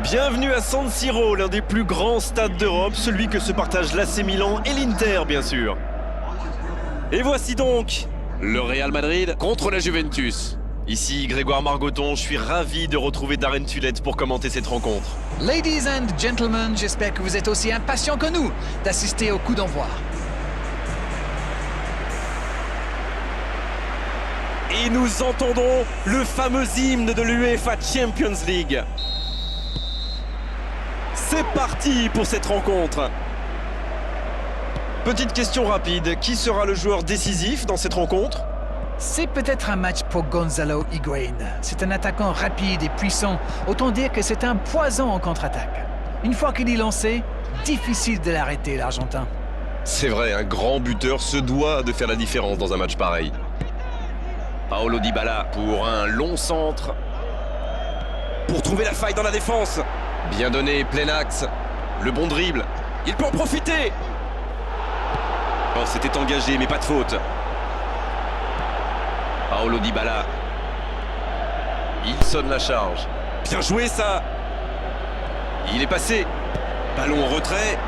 Bienvenue à San Siro, l'un des plus grands stades d'Europe, celui que se partagent l'AC Milan et l'Inter, bien sûr. Et voici donc le Real Madrid contre la Juventus. Ici Grégoire Margoton, je suis ravi de retrouver Darren Tulette pour commenter cette rencontre. Ladies and gentlemen, j'espère que vous êtes aussi impatients que nous d'assister au coup d'envoi. Et nous entendons le fameux hymne de l'UEFA Champions League. C'est parti pour cette rencontre. Petite question rapide, qui sera le joueur décisif dans cette rencontre? C'est peut-être un match pour Gonzalo Higuaín. C'est un attaquant rapide et puissant. Autant dire que c'est un poison en contre-attaque. Une fois qu'il est lancé, difficile de l'arrêter, l'Argentin. C'est vrai, un grand buteur se doit de faire la différence dans un match pareil. Paulo Dybala pour un long centre. Pour trouver la faille dans la défense. Bien donné, plein axe. Le bon dribble. Il peut en profiter. Oh, c'était engagé, mais pas de faute. Paulo Dybala. Il sonne la charge. Bien joué, ça. Il est passé. Ballon en retrait.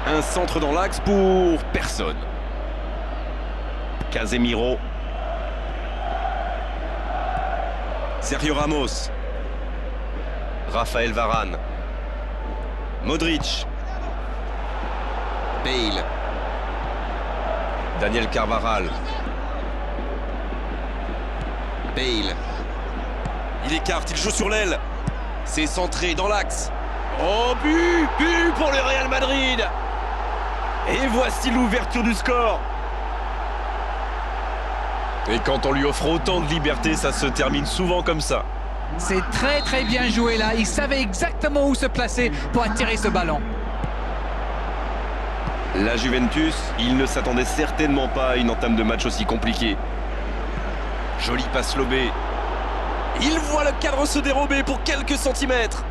Un centre dans l'axe pour personne. Casemiro. Sergio Ramos. Raphaël Varane. Modric. Bale. Daniel Carvajal. Bale. Il écarte, il joue sur l'aile. C'est centré dans l'axe. Oh, but pour le Real Madrid. Et voici l'ouverture du score. Et quand on lui offre autant de liberté, ça se termine souvent comme ça. C'est très bien joué là. Il savait exactement où se placer pour attirer ce ballon. La Juventus, il ne s'attendait certainement pas à une entame de match aussi compliquée. Jolie passe lobée. Il voit le cadre se dérober pour quelques centimètres.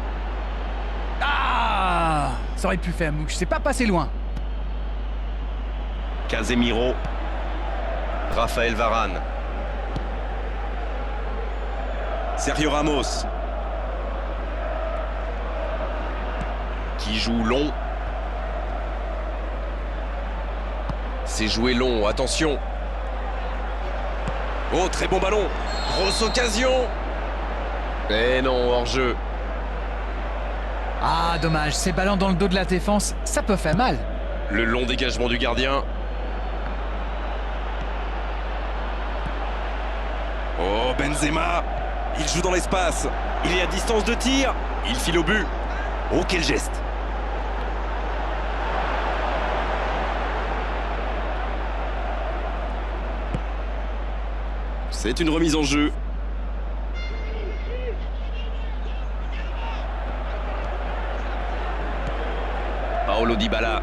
Ah! Ça aurait pu faire mouche. C'est pas passé loin. Casemiro. Raphaël Varane. Sergio Ramos. Qui joue long. C'est joué long, attention. Oh, très bon ballon. Grosse occasion. Mais non, hors-jeu. Ah, dommage. Ces ballons dans le dos de la défense, ça peut faire mal. Le long dégagement du gardien. Oh, Benzema. Il joue dans l'espace. Il est à distance de tir. Il file au but. Oh, quel geste. C'est une remise en jeu. Paulo Dybala.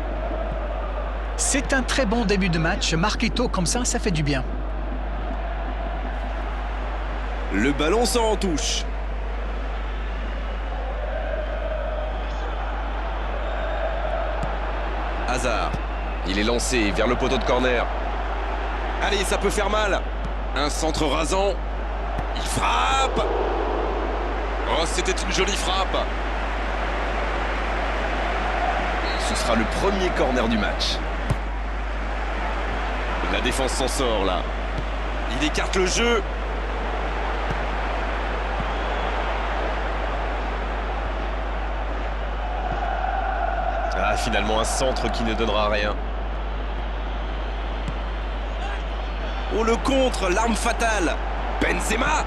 C'est un très bon début de match. Marquer tôt comme ça fait du bien. Le ballon sort en touche. Hazard. Il est lancé vers le poteau de corner. Allez, ça peut faire mal. Un centre rasant. Il frappe. Oh, c'était une jolie frappe. Ce sera le premier corner du match. La défense s'en sort là. Il écarte le jeu. Ah, finalement un centre qui ne donnera rien. Oh, le contre, l'arme fatale. Benzema.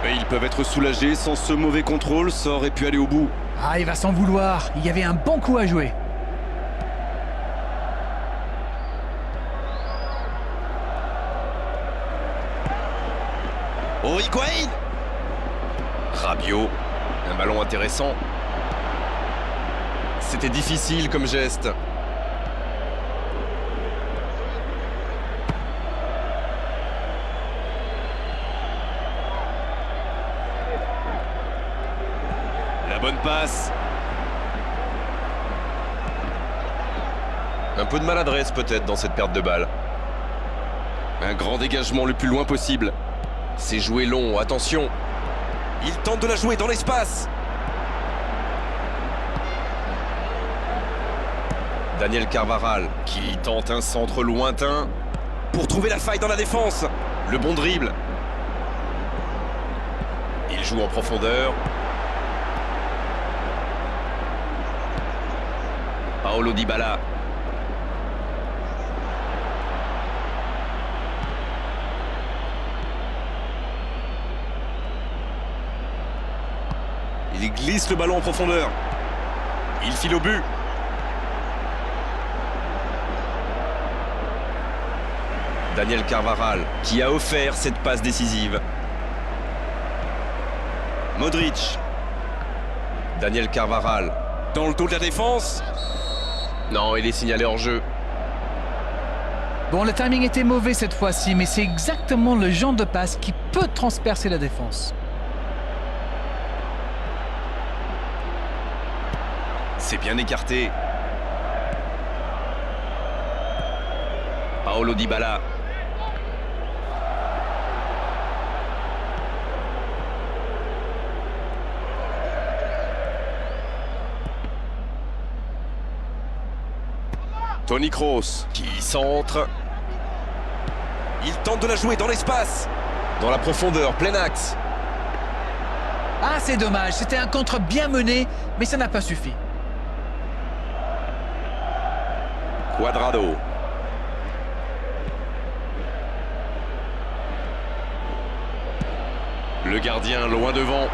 Et ils peuvent être soulagés, sans ce mauvais contrôle, ça aurait pu aller au bout. Ah, il va s'en vouloir. Il y avait un bon coup à jouer. Oh, Higuaín. Rabiot. Un ballon intéressant. C'était difficile comme geste. La bonne passe. Un peu de maladresse peut-être dans cette perte de balle. Un grand dégagement le plus loin possible. C'est joué long, attention. Il tente de la jouer dans l'espace. Daniel Carvajal qui tente un centre lointain pour trouver la faille dans la défense. Le bon dribble. Il joue en profondeur. Paulo Dybala. Il glisse le ballon en profondeur. Il file au but. Daniel Carvajal qui a offert cette passe décisive. Modric. Daniel Carvajal dans le dos de la défense. Non, il est signalé hors jeu. Bon, le timing était mauvais cette fois-ci, mais c'est exactement le genre de passe qui peut transpercer la défense. C'est bien écarté. Paulo Dybala. Toni Kroos qui centre. Il tente de la jouer dans l'espace. Dans la profondeur, plein axe. Ah, c'est dommage, c'était un contre bien mené, mais ça n'a pas suffi. Cuadrado. Le gardien loin devant.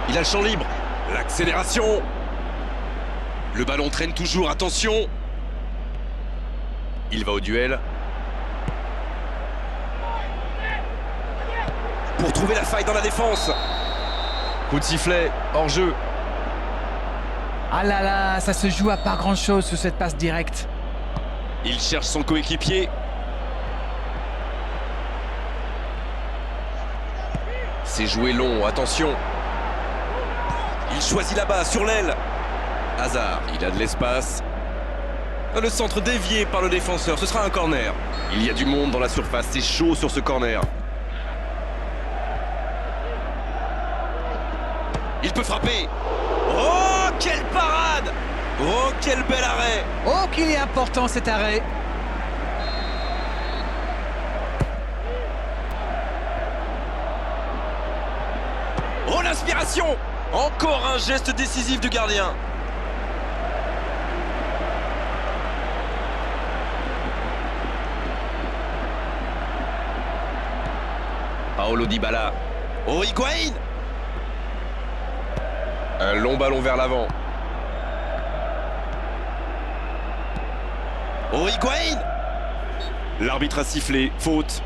Il a le champ libre. L'accélération. Le ballon traîne toujours, attention. Il va au duel. Pour trouver la faille dans la défense. Coup de sifflet, hors jeu. Ah là là, ça se joue à pas grand-chose sur cette passe directe. Il cherche son coéquipier. C'est joué long, attention. Il choisit là-bas, sur l'aile. Hazard, il a de l'espace. Le centre dévié par le défenseur, ce sera un corner. Il y a du monde dans la surface, c'est chaud sur ce corner. Il peut frapper. Oh, quelle parade! Oh, quel bel arrêt! Oh, qu'il est important cet arrêt! Oh, l'inspiration! Encore un geste décisif du gardien. Paulo Dybala. Oh, Higuaín! Un long ballon vers l'avant. Oh, Higuaín! L'arbitre a sifflé, faute.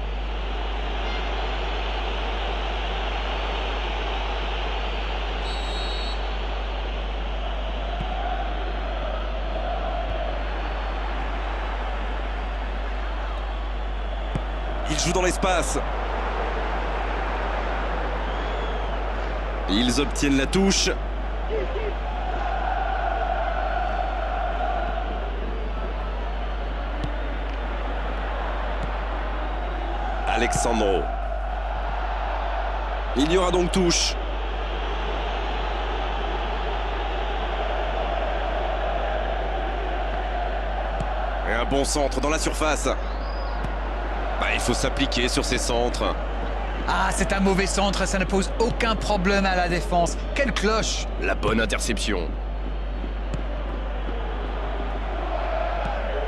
Il joue dans l'espace. Ils obtiennent la touche. Alexandro. Il y aura donc touche. Et un bon centre dans la surface. Il faut s'appliquer sur ces centres. Ah, c'est un mauvais centre, ça ne pose aucun problème à la défense. Quelle cloche! La bonne interception.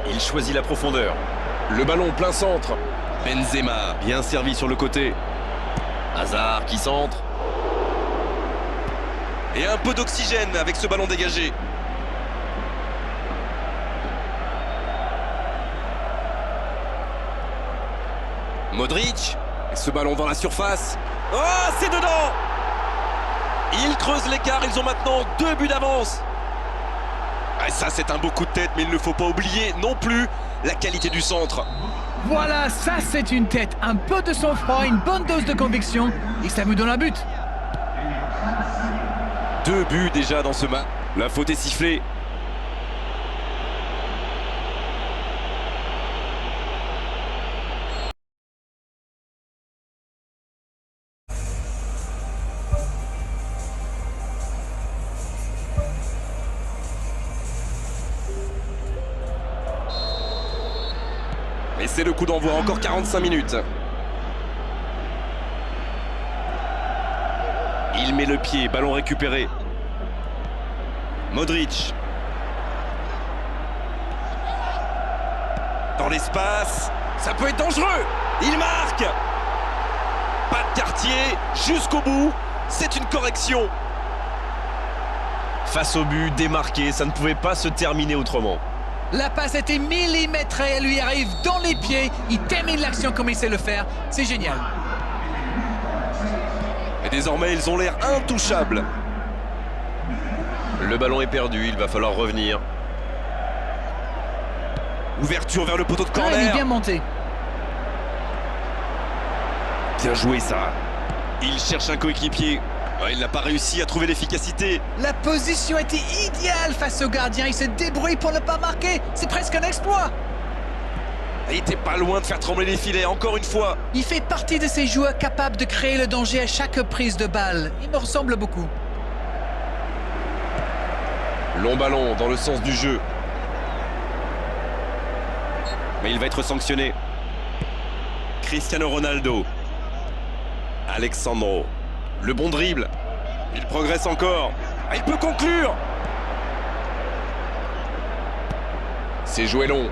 Il choisit la profondeur. Le ballon plein centre. Benzema, bien servi sur le côté. Hazard qui centre. Et un peu d'oxygène avec ce ballon dégagé. Modric. Et ce ballon dans la surface. Oh, c'est dedans! Ils creusent l'écart, ils ont maintenant 2 buts d'avance. Ah, ça, c'est un beau coup de tête, mais il ne faut pas oublier non plus la qualité du centre. Voilà, ça c'est une tête. Un peu de sang-froid, une bonne dose de conviction, et ça me donne un but. 2 buts déjà dans ce match. La faute est sifflée. C'est le coup d'envoi, encore 45 minutes. Il met le pied, ballon récupéré. Modric. Dans l'espace, ça peut être dangereux. Il marque. Pas de quartier, jusqu'au bout. C'est une correction. Face au but, démarqué, ça ne pouvait pas se terminer autrement. La passe était millimétrée, elle lui arrive dans les pieds. Il termine l'action comme il sait le faire. C'est génial. Et désormais, ils ont l'air intouchables. Le ballon est perdu, il va falloir revenir. Ouverture vers le poteau de Ah, il est corner. bien monté. Bien joué ça. Il cherche un coéquipier. Ah, il n'a pas réussi à trouver l'efficacité. La position était idéale face au gardien. Il se débrouille pour ne pas marquer. C'est presque un exploit. Il était pas loin de faire trembler les filets, encore une fois. Il fait partie de ces joueurs capables de créer le danger à chaque prise de balle. Il me ressemble beaucoup. Long ballon dans le sens du jeu. Mais il va être sanctionné. Cristiano Ronaldo. Alexandro. Le bon dribble. Il progresse encore. Ah, il peut conclure. C'est joué long.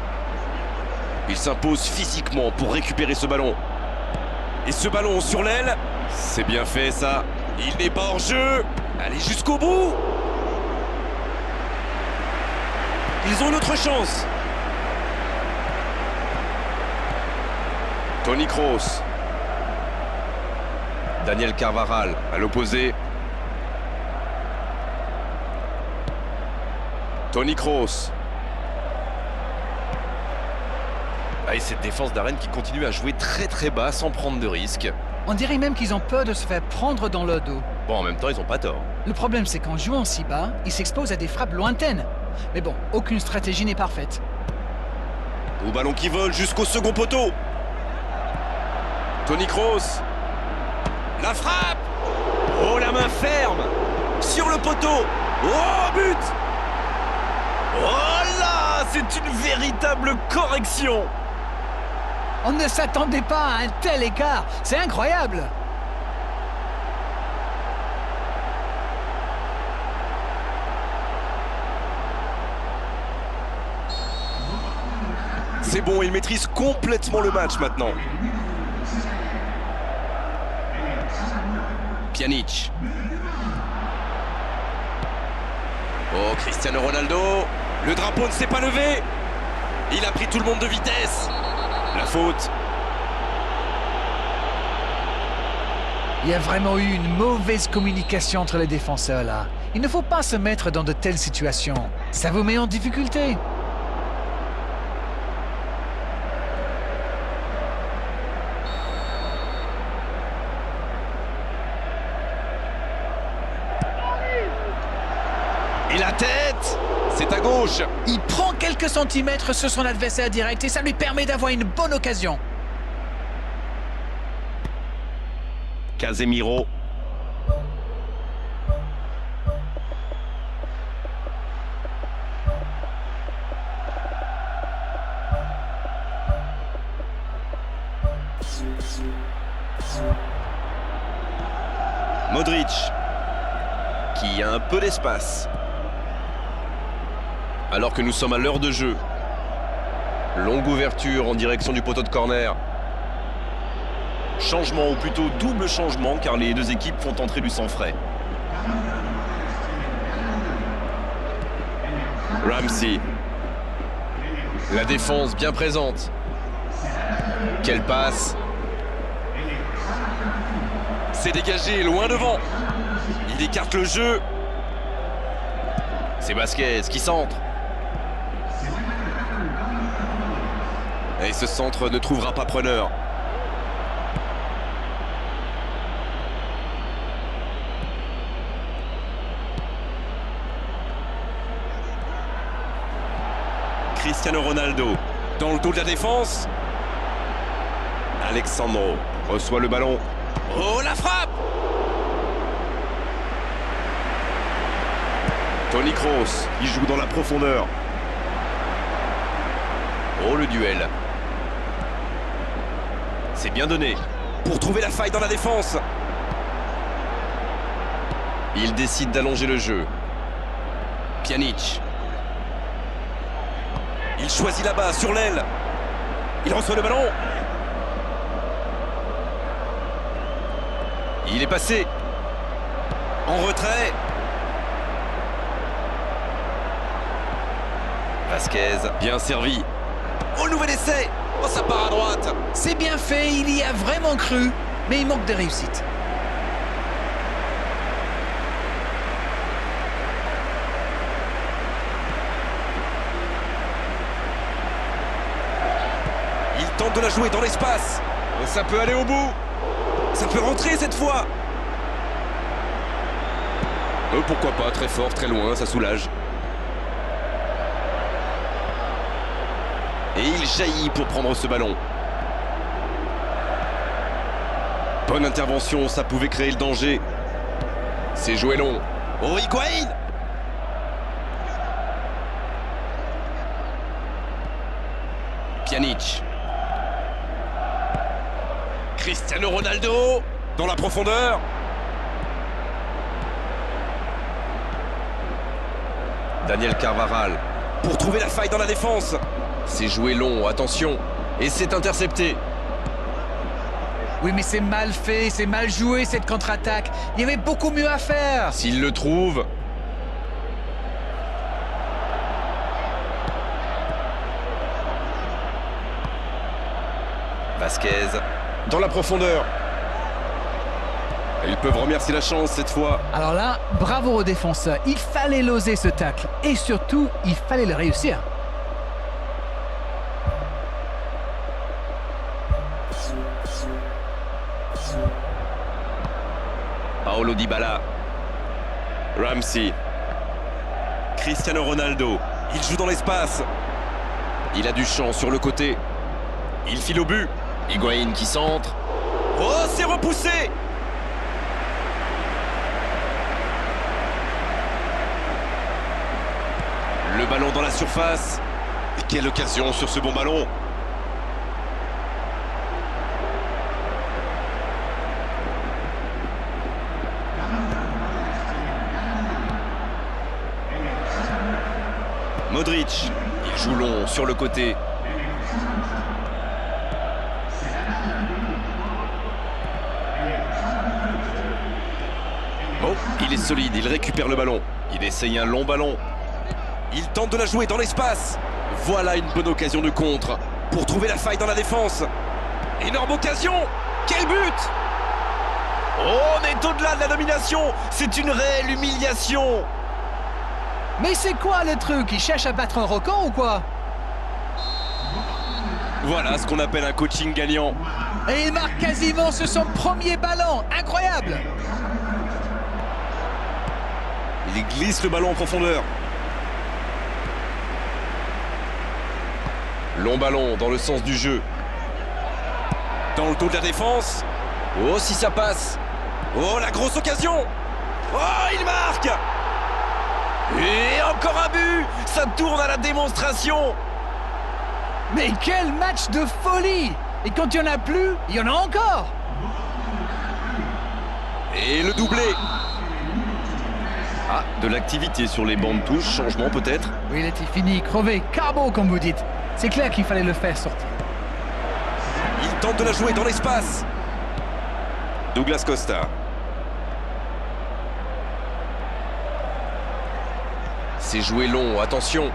Il s'impose physiquement pour récupérer ce ballon. Et ce ballon sur l'aile, c'est bien fait ça. Il n'est pas hors jeu. Allez jusqu'au bout. Ils ont une autre chance. Toni Kroos. Daniel Carvajal à l'opposé. Toni Kroos. Ah, et cette défense d'Arène qui continue à jouer très bas sans prendre de risques. On dirait même qu'ils ont peur de se faire prendre dans le dos. Bon, en même temps, ils n'ont pas tort. Le problème, c'est qu'en jouant si bas, ils s'exposent à des frappes lointaines. Mais bon, aucune stratégie n'est parfaite. Au ballon qui vole jusqu'au second poteau. Toni Kroos. La frappe. Oh, la main ferme. Sur le poteau. Oh, but. Oh là, c'est une véritable correction. On ne s'attendait pas à un tel écart. C'est incroyable. C'est bon, il maîtrise complètement le match maintenant. Pjanic. Oh, Cristiano Ronaldo. Le drapeau ne s'est pas levé. Il a pris tout le monde de vitesse. La faute. Il y a vraiment eu une mauvaise communication entre les défenseurs là. Il ne faut pas se mettre dans de telles situations. Ça vous met en difficulté. Et la tête. C'est à gauche. Il prend quelques centimètres sur son adversaire direct et ça lui permet d'avoir une bonne occasion. Casemiro. Modric. Qui a un peu d'espace. Alors que nous sommes à l'heure de jeu. Longue ouverture en direction du poteau de corner. Changement, ou plutôt double changement, car les deux équipes font entrer du sang frais. Ramsey. La défense bien présente. Quelle passe. C'est dégagé, loin devant. Il écarte le jeu. C'est Vasquez qui centre. Et ce centre ne trouvera pas preneur. Cristiano Ronaldo dans le dos de la défense. Alexandro reçoit le ballon. Oh, la frappe! Toni Kroos, il joue dans la profondeur. Oh, le duel. C'est bien donné. Pour trouver la faille dans la défense. Il décide d'allonger le jeu. Pjanic. Il choisit là-bas, sur l'aile. Il reçoit le ballon. Il est passé. En retrait. Vasquez, bien servi. Oh, nouvel essai. Oh, ça part à droite. C'est bien fait, il y a vraiment cru, mais il manque de réussite. Il tente de la jouer dans l'espace. Ça peut aller au bout. Ça peut rentrer cette fois. Pourquoi pas, très fort, très loin, ça soulage. Et il jaillit pour prendre ce ballon. Bonne intervention, ça pouvait créer le danger. C'est joué long. Oh, Higuaín! Pjanic. Cristiano Ronaldo dans la profondeur. Daniel Carvajal pour trouver la faille dans la défense. C'est joué long, attention. Et c'est intercepté. Oui, mais c'est mal fait, c'est mal joué cette contre-attaque. Il y avait beaucoup mieux à faire. S'il le trouve. Vasquez dans la profondeur. Ils peuvent remercier la chance cette fois. Alors là, bravo aux défenseurs. Il fallait l'oser ce tacle. Et surtout, il fallait le réussir. Paulo Dybala. Ramsey. Cristiano Ronaldo. Il joue dans l'espace. Il a du champ sur le côté. Il file au but. Higuaín qui centre. Oh, c'est repoussé! Le ballon dans la surface. Et quelle occasion sur ce bon ballon. Modric, il joue long sur le côté. Oh, il est solide, il récupère le ballon. Il essaye un long ballon. Il tente de la jouer dans l'espace. Voilà une bonne occasion de contre pour trouver la faille dans la défense. Énorme occasion. Quel but! Oh, on est au-delà de la domination. C'est une réelle humiliation. Mais c'est quoi le truc? Il cherche à battre un record ou quoi? Voilà ce qu'on appelle un coaching gagnant. Et il marque quasiment sur son premier ballon. Incroyable! Il glisse le ballon en profondeur. Long ballon dans le sens du jeu. Dans le dos de la défense. Oh, si ça passe. Oh, la grosse occasion. Oh, il marque. Et encore un but. Ça tourne à la démonstration. Mais quel match de folie! Et quand il n'y en a plus, il y en a encore! Et le doublé. Ah, de l'activité sur les bancs de touche. Changement peut-être. Oui, il était fini, crevé, carbo comme vous dites. C'est clair qu'il fallait le faire sortir. Il tente de la jouer dans l'espace. Douglas Costa. C'est joué long, attention.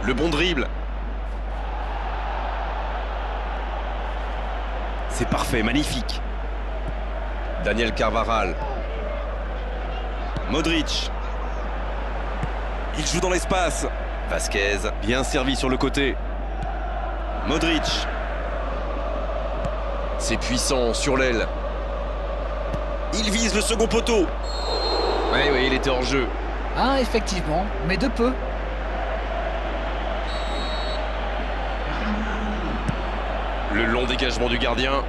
Le bon dribble. C'est parfait, magnifique. Daniel Carvajal. Modric. Il joue dans l'espace. Vasquez, bien servi sur le côté. Modric. C'est puissant sur l'aile. Il vise le second poteau. Oui, il était hors jeu. Ah, effectivement, mais de peu. Le long dégagement du gardien.